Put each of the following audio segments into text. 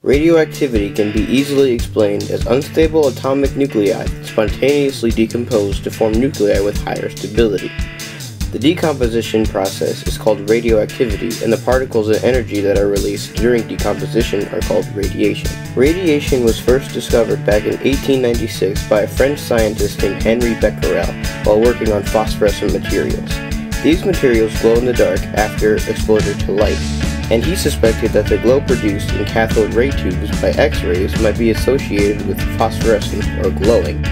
Radioactivity can be easily explained as unstable atomic nuclei that spontaneously decompose to form nuclei with higher stability. The decomposition process is called radioactivity, and the particles and energy that are released during decomposition are called radiation. Radiation was first discovered back in 1896 by a French scientist named Henri Becquerel while working on phosphorescent materials. These materials glow in the dark after exposure to light, and he suspected that the glow produced in cathode ray tubes by X-rays might be associated with phosphorescence or glowing.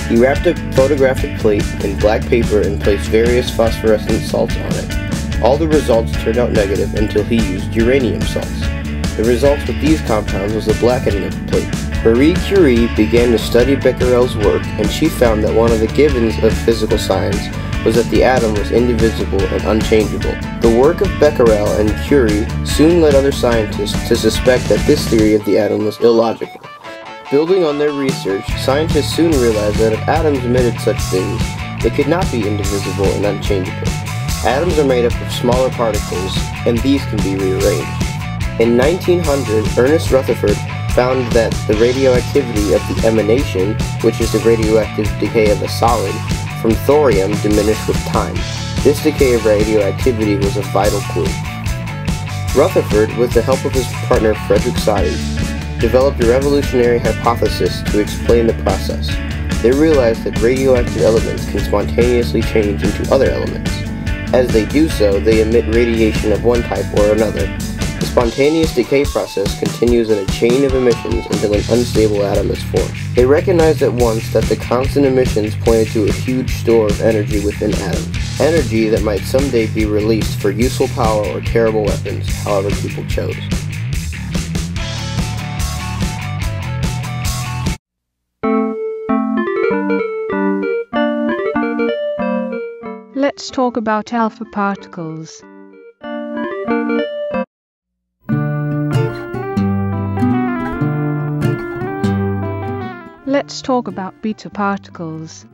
He wrapped a photographic plate in black paper and placed various phosphorescent salts on it. All the results turned out negative until he used uranium salts. The results with these compounds was the blackening of the plate. Marie Curie began to study Becquerel's work, and she found that one of the givens of physical science was that the atom was indivisible and unchangeable. The work of Becquerel and Curie soon led other scientists to suspect that this theory of the atom was illogical. Building on their research, scientists soon realized that if atoms emitted such things, they could not be indivisible and unchangeable. Atoms are made up of smaller particles, and these can be rearranged. In 1900, Ernest Rutherford found that the radioactivity of the emanation, which is the radioactive decay of a solid, from thorium diminished with time. This decay of radioactivity was a vital clue. Rutherford, with the help of his partner Frederick Soddy, developed a revolutionary hypothesis to explain the process. They realized that radioactive elements can spontaneously change into other elements. As they do so, they emit radiation of one type or another. The spontaneous decay process continues in a chain of emissions until an unstable atom is formed. They recognized at once that the constant emissions pointed to a huge store of energy within atoms. Energy that might someday be released for useful power or terrible weapons, however people chose. Let's talk about alpha particles. Let's talk about beta particles.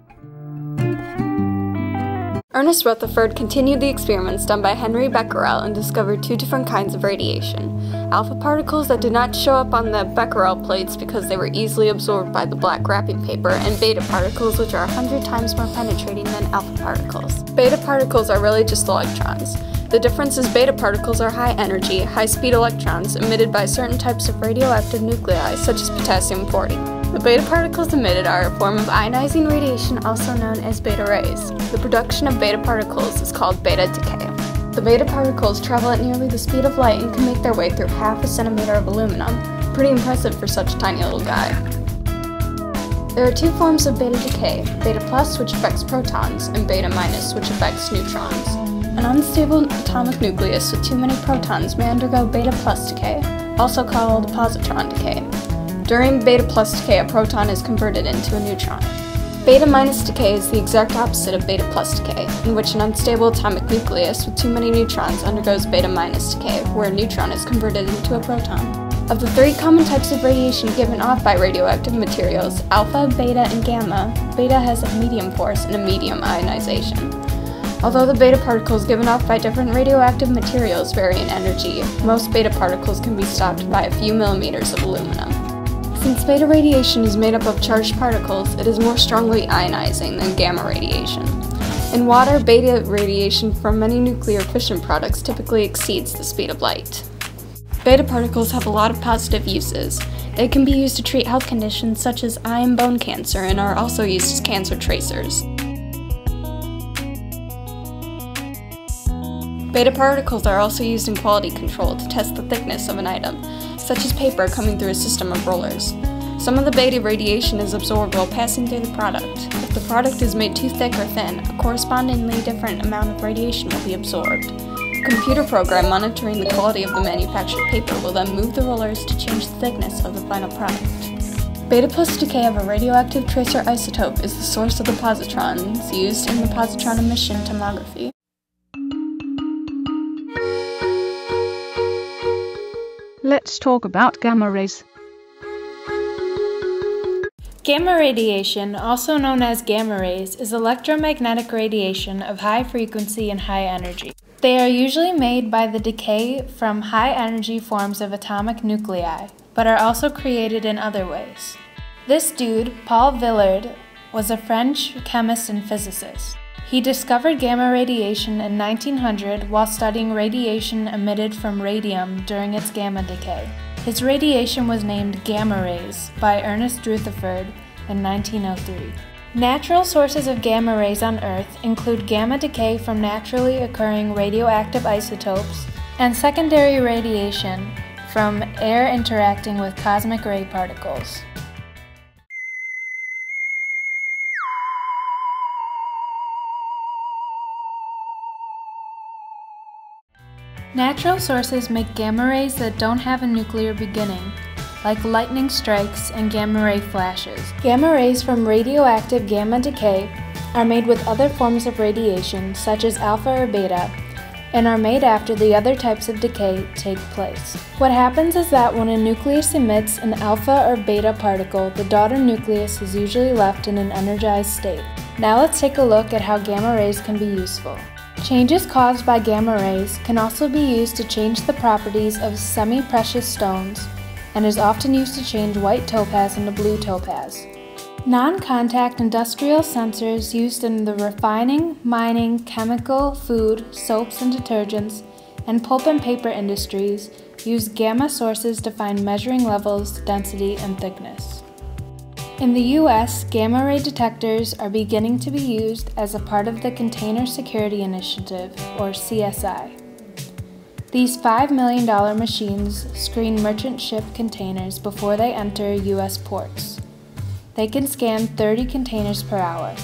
Ernest Rutherford continued the experiments done by Henri Becquerel and discovered two different kinds of radiation. Alpha particles that did not show up on the Becquerel plates because they were easily absorbed by the black wrapping paper, and beta particles which are 100 times more penetrating than alpha particles. Beta particles are really just electrons. The difference is beta particles are high energy, high speed electrons emitted by certain types of radioactive nuclei such as potassium-40. The beta particles emitted are a form of ionizing radiation also known as beta rays. The production of beta particles is called beta decay. The beta particles travel at nearly the speed of light and can make their way through half a centimeter of aluminum. Pretty impressive for such a tiny little guy. There are two forms of beta decay, beta plus, which affects protons, and beta minus, which affects neutrons. An unstable atomic nucleus with too many protons may undergo beta plus decay, also called positron decay. During beta plus decay, a proton is converted into a neutron. Beta minus decay is the exact opposite of beta plus decay, in which an unstable atomic nucleus with too many neutrons undergoes beta minus decay, where a neutron is converted into a proton. Of the three common types of radiation given off by radioactive materials, alpha, beta, and gamma, beta has a medium force and a medium ionization. Although the beta particles given off by different radioactive materials vary in energy, most beta particles can be stopped by a few millimeters of aluminum. Since beta radiation is made up of charged particles, it is more strongly ionizing than gamma radiation. In water, beta radiation from many nuclear fission products typically exceeds the speed of light. Beta particles have a lot of positive uses. They can be used to treat health conditions such as eye and bone cancer and are also used as cancer tracers. Beta particles are also used in quality control to test the thickness of an item, such as paper coming through a system of rollers. Some of the beta radiation is absorbed while passing through the product. If the product is made too thick or thin, a correspondingly different amount of radiation will be absorbed. A computer program monitoring the quality of the manufactured paper will then move the rollers to change the thickness of the final product. Beta plus decay of a radioactive tracer isotope is the source of the positrons used in the positron emission tomography. Let's talk about gamma rays. Gamma radiation, also known as gamma rays, is electromagnetic radiation of high frequency and high energy. They are usually made by the decay from high energy forms of atomic nuclei. but are also created in other ways. This dude, Paul Villard, was a French chemist and physicist. He discovered gamma radiation in 1900 while studying radiation emitted from radium during its gamma decay. His radiation was named gamma rays by Ernest Rutherford in 1903. Natural sources of gamma rays on Earth include gamma decay from naturally occurring radioactive isotopes and secondary radiation from air interacting with cosmic ray particles. Natural sources make gamma rays that don't have a nuclear beginning, like lightning strikes and gamma ray flashes. Gamma rays from radioactive gamma decay are made with other forms of radiation, such as alpha or beta, and are made after the other types of decay take place. What happens is that when a nucleus emits an alpha or beta particle, the daughter nucleus is usually left in an energized state. Now let's take a look at how gamma rays can be useful. Changes caused by gamma rays can also be used to change the properties of semi-precious stones and is often used to change white topaz into blue topaz. Non-contact industrial sensors used in the refining, mining, chemical, food, soaps and detergents, and pulp and paper industries use gamma sources to find measuring levels, density, and thickness. In the US, gamma ray detectors are beginning to be used as a part of the Container Security Initiative, or CSI. These $5 million machines screen merchant ship containers before they enter US ports. They can scan 30 containers per hour.